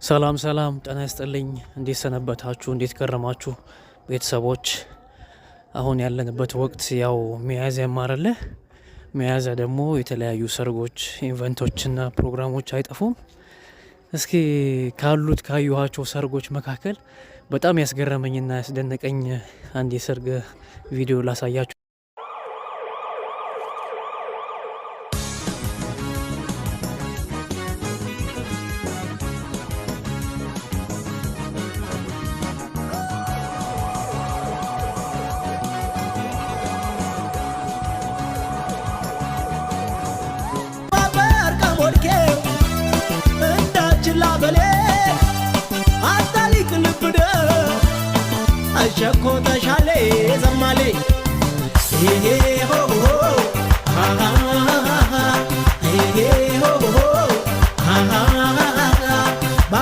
ሰላም ሰላም ጤና ይስጥልኝ እንዴት ሰነበታችሁ እንዴት ከረማችሁ ቤተሰቦች አሁን ያለንበት ወቅት ያው ሚያዝያ ማረለ ሚያዝያ ደግሞ የተለያዩ ሰርጎች ኢቨንቶችና ፕሮግራሞች አይጠፉም እስኪ ካሉት ካዩዋቸው ሰርጎች መካከል በጣም ያስገረመኝና ያስደነቀኝ አንድ የሰርግ ቪዲዮ ላሳያችሁ Shako ta shale zamale he ho ho ha ha he ho ho ha ha ba